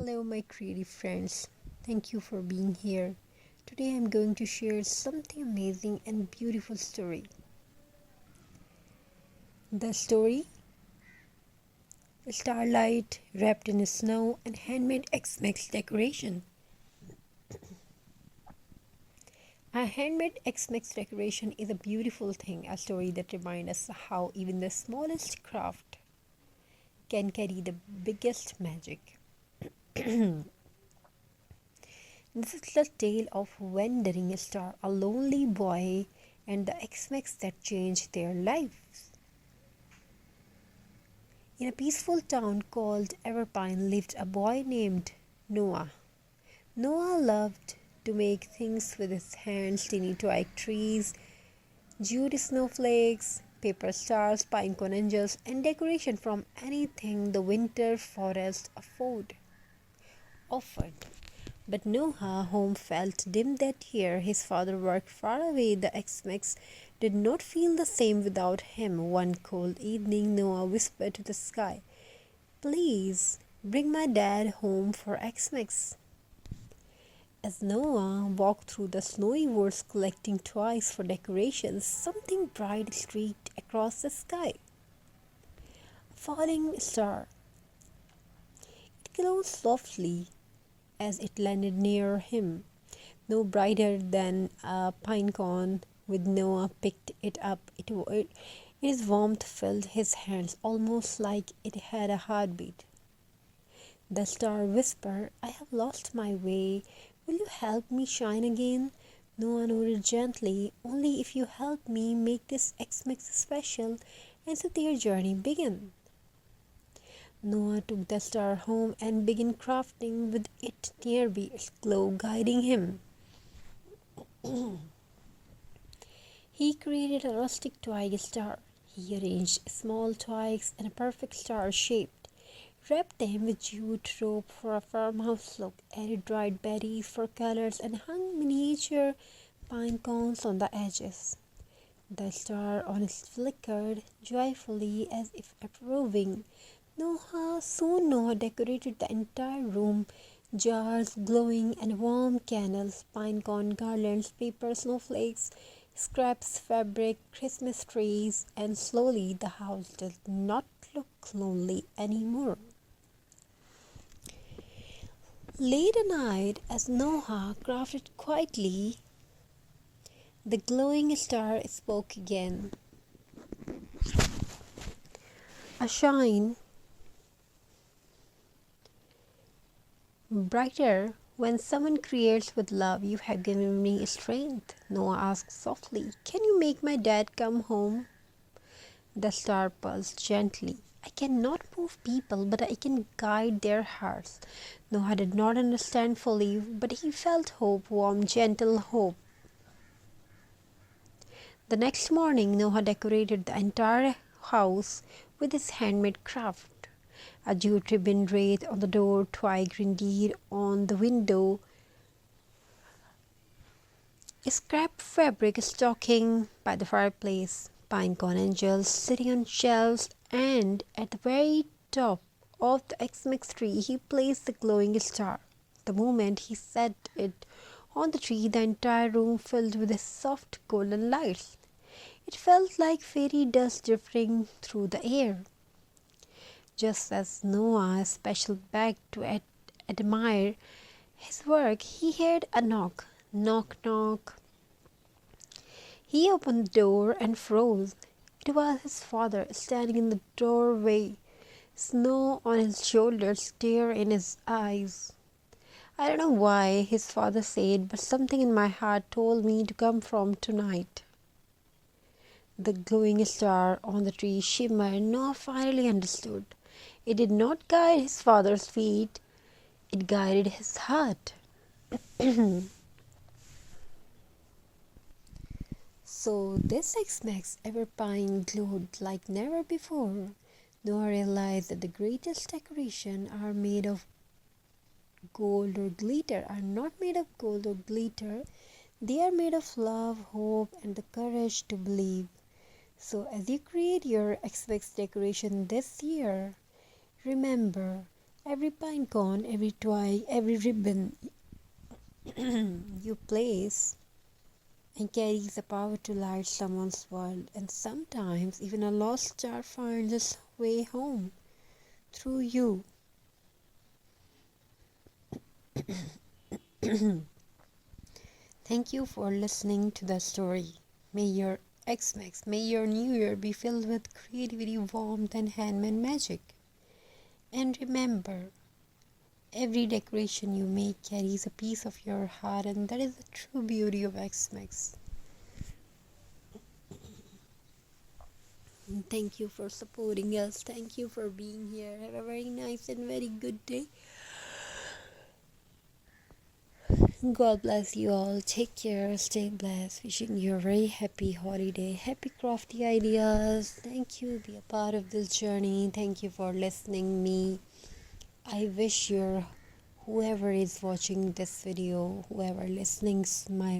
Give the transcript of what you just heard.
Hello, my creative friends. Thank you for being here. Today I'm going to share something amazing and beautiful story. The story Starlight wrapped in snow and handmade Xmas decoration. A handmade Xmas decoration is a beautiful thing, a story that reminds us how even the smallest craft can carry the biggest magic. This is the tale of Wandering Star, a lonely boy, and the Xmas that changed their lives. In a peaceful town called Everpine lived a boy named Noah. Noah loved to make things with his hands, tiny toy trees, jute snowflakes, paper stars, pinecone angels, and decoration from anything the winter forest offered. But Noah's home felt dim that year. His father worked far away. The Xmas did not feel the same without him. One cold evening, Noah whispered to the sky, "Please bring my dad home for Xmas." As Noah walked through the snowy woods collecting toys for decorations, something bright streaked across the sky. A falling star. It glowed softly as it landed near him, no brighter than a pine cone. With Noah picked it up, its warmth filled his hands almost like it had a heartbeat. The star whispered, "I have lost my way. Will you help me shine again?" Noah nodded gently. "Only if you help me make this Xmas special." And so their journey began. Noah took the star home and began crafting with it nearby, its glow guiding him. He created a rustic toy star. He arranged small twigs in a perfect star shape, wrapped them with jute rope for a farmhouse look, added dried berries for colors, and hung miniature pine cones on the edges. The star on it flickered joyfully as if approving. Soon Noah decorated the entire room, jars glowing and warm candles, pinecone garlands, paper snowflakes, scraps, fabric, Christmas trees, and slowly the house did not look lonely anymore. Late at night, as Noah crafted quietly, the glowing star spoke again. A shine brighter. When someone creates with love, you have given me strength. Noah asked softly, "Can you make my dad come home?" The star pulsed gently. "I cannot move people, but I can guide their hearts." Noah did not understand fully, but he felt hope, warm, gentle hope. The next morning, Noah decorated the entire house with his handmade craft. A jute ribbon wreath on the door, twig reindeer on the window, scrap fabric stocking by the fireplace, pinecone angels sitting on shelves, and at the very top of the Xmas tree he placed the glowing star. The moment he set it on the tree, the entire room filled with soft golden lights. It felt like fairy dust drifting through the air. Just as Noah special back to admire his work, he heard a knock. Knock, knock. He opened the door and froze. It was his father standing in the doorway, snow on his shoulders, tear in his eyes. "I don't know why," his father said, "but something in my heart told me to come from tonight." The glowing star on the tree shimmered. Noah finally understood. It did not guide his father's feet, it guided his heart. So this Xmas Everpine glowed like never before. Noah realized that the greatest decorations are made of gold or glitter, are not made of gold or glitter. They are made of love, hope, and the courage to believe. So as you create your Xmas decoration this year, remember, Every pine cone, every toy, every ribbon you place and carries the power to light someone's world, and sometimes even a lost star finds its way home through you. Thank you for listening to the story. May your Xmas, may your new year be filled with creativity, warmth, and handmade magic. And remember, every decoration you make carries a piece of your heart, and that is the true beauty of Xmas. Thank you for supporting us. Thank you for being here. Have a very nice and very good day. God bless you all. Take care. Stay blessed. Wishing you a very happy holiday. Happy crafty ideas. Thank you. Be a part of this journey. Thank you for listening me. I wish your whoever is watching this video, whoever listening my